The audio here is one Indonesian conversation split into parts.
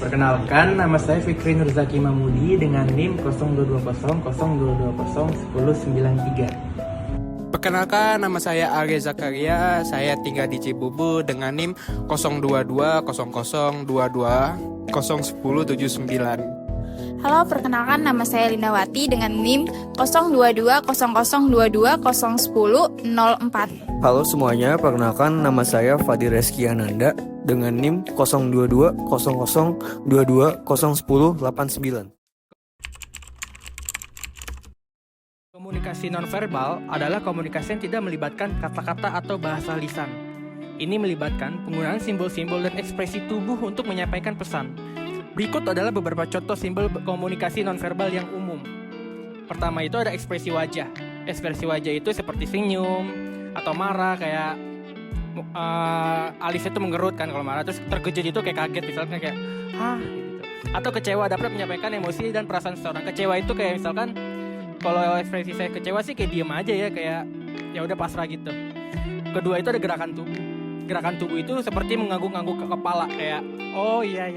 Perkenalkan, nama saya Fikri Nurzaki Mamudi dengan NIM 0220 Perkenalkan, nama saya Arya Zakaria. Saya tinggal di Cibubur dengan NIM 022000220109. Halo, perkenalkan nama saya Lindawati dengan NIM 02200022011004. Halo semuanya, perkenalkan nama saya Fadi Reski Ananda dengan NIM 02200022011089. Komunikasi nonverbal adalah komunikasi yang tidak melibatkan kata-kata atau bahasa lisan. Ini melibatkan penggunaan simbol-simbol dan ekspresi tubuh untuk menyampaikan pesan. Berikut adalah beberapa contoh simbol komunikasi nonverbal yang umum. Pertama itu ada ekspresi wajah. Ekspresi wajah itu seperti senyum atau marah, kayak alisnya itu menggerut kan kalau marah, terus terkejut itu kayak kaget misalkan kayak hah gitu. Atau kecewa dapat menyampaikan emosi dan perasaan seseorang. Kecewa itu kayak misalkan kalau ekspresi saya kecewa sih kayak diem aja ya, kayak ya udah pasrah gitu. Kedua itu ada gerakan tubuh. Gerakan tubuh itu seperti mengangguk-angguk ke kepala, kayak oh iya,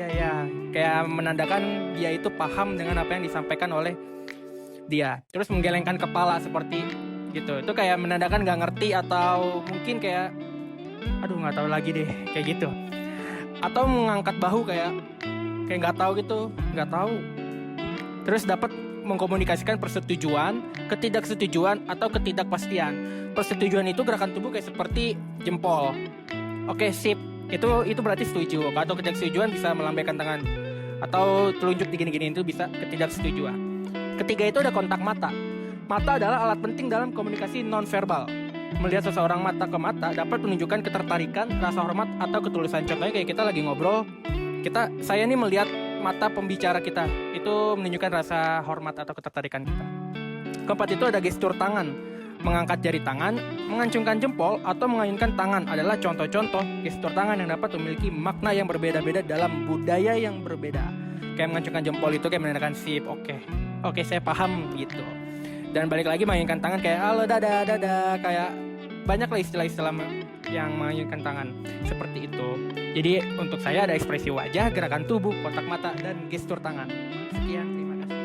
kayak menandakan dia itu paham dengan apa yang disampaikan oleh dia. Terus menggelengkan kepala seperti gitu, itu kayak menandakan gak ngerti atau mungkin kayak aduh nggak tahu lagi deh, kayak gitu. Atau mengangkat bahu kayak nggak tahu gitu, nggak tahu. Terus dapat mengkomunikasikan persetujuan, ketidaksetujuan atau ketidakpastian. Persetujuan itu gerakan tubuh kayak seperti jempol. Oke, sip. Itu berarti setuju. Atau ketidaksetujuan bisa melambaikan tangan atau telunjuk digini-gini, itu bisa ketidaksetujuan. Ketiga itu ada kontak mata. Mata adalah alat penting dalam komunikasi nonverbal. Melihat seseorang mata ke mata dapat menunjukkan ketertarikan, rasa hormat atau ketulusan. Contohnya kayak kita lagi ngobrol, saya nih melihat mata pembicara kita, itu menunjukkan rasa hormat atau ketertarikan kita. Keempat itu ada gestur tangan. Mengangkat jari tangan, mengacungkan jempol, atau mengayunkan tangan adalah contoh-contoh gestur tangan yang dapat memiliki makna yang berbeda-beda dalam budaya yang berbeda. Kayak mengacungkan jempol itu kayak menandakan sip, oke saya paham gitu. Dan balik lagi mengayunkan tangan kayak halo dadah, kayak banyak lah istilah-istilah yang mengayunkan tangan seperti itu. Jadi untuk saya ada ekspresi wajah, gerakan tubuh, kontak mata, dan gestur tangan. Sekian, terima kasih.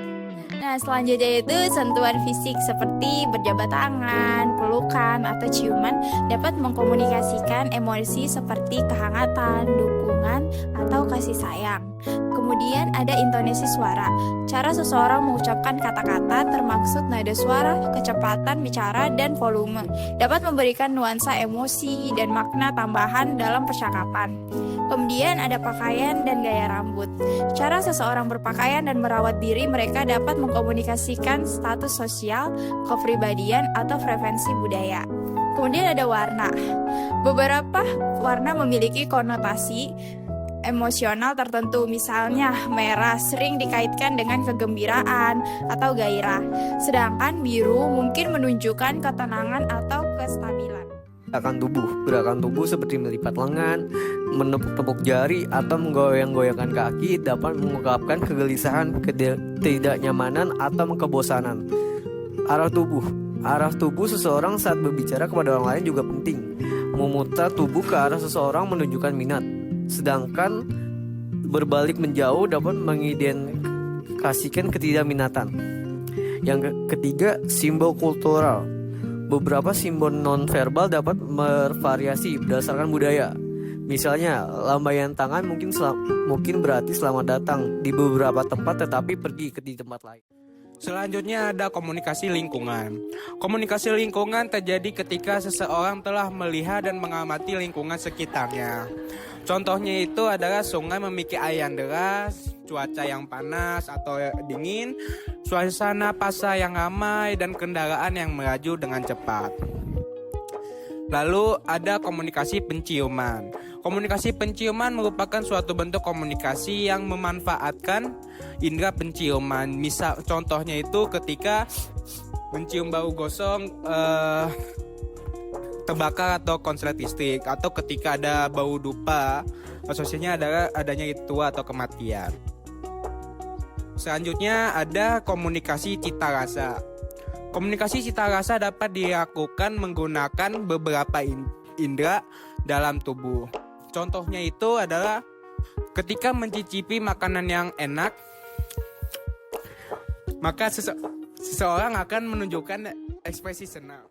Nah, selanjutnya itu sentuhan fisik seperti berjabat tangan, pelukan, atau ciuman dapat mengkomunikasikan emosi seperti kehangatan, dukungan, atau kasih sayang. Kemudian ada intonasi suara. Cara seseorang mengucapkan kata-kata termaksud nada suara, kecepatan bicara, dan volume dapat memberikan nuansa emosi dan makna tambahan dalam percakapan. Kemudian ada pakaian dan gaya rambut. Cara seseorang berpakaian dan merawat diri mereka dapat mengkomunikasikan status sosial, kepribadian, atau preferensi budaya. Kemudian ada warna. Beberapa warna memiliki konotasi emosional tertentu, misalnya merah sering dikaitkan dengan kegembiraan atau gairah, sedangkan biru mungkin menunjukkan ketenangan atau kestabilan. Gerakan tubuh seperti melipat lengan, menepuk-tepuk jari, atau menggoyang-goyangkan kaki dapat mengungkapkan kegelisahan, ketidaknyamanan, atau kebosanan. Arah tubuh seseorang saat berbicara kepada orang lain juga penting. Memutar tubuh ke arah seseorang menunjukkan minat, sedangkan berbalik menjauh dapat mengidentifikasikan ketidakminatan. Yang ketiga, simbol kultural. Beberapa simbol nonverbal dapat bervariasi berdasarkan budaya. Misalnya, lambaian tangan mungkin berarti selamat datang di beberapa tempat, tetapi pergi di tempat lain. Selanjutnya ada komunikasi lingkungan. Komunikasi lingkungan terjadi ketika seseorang telah melihat dan mengamati lingkungan sekitarnya. Contohnya itu adalah sungai memiliki air yang deras, cuaca yang panas atau dingin, suasana pasar yang ramai, dan kendaraan yang melaju dengan cepat. Lalu ada komunikasi penciuman. Komunikasi penciuman merupakan suatu bentuk komunikasi yang memanfaatkan indera penciuman. Misal contohnya itu ketika mencium bau gosong terbakar atau konslet listrik, atau ketika ada bau dupa, asosiasinya adalah adanya ritual atau kematian. Selanjutnya ada komunikasi cita rasa. Komunikasi cita rasa dapat dilakukan menggunakan beberapa indera dalam tubuh. Contohnya itu adalah ketika mencicipi makanan yang enak, maka seseorang akan menunjukkan ekspresi senang.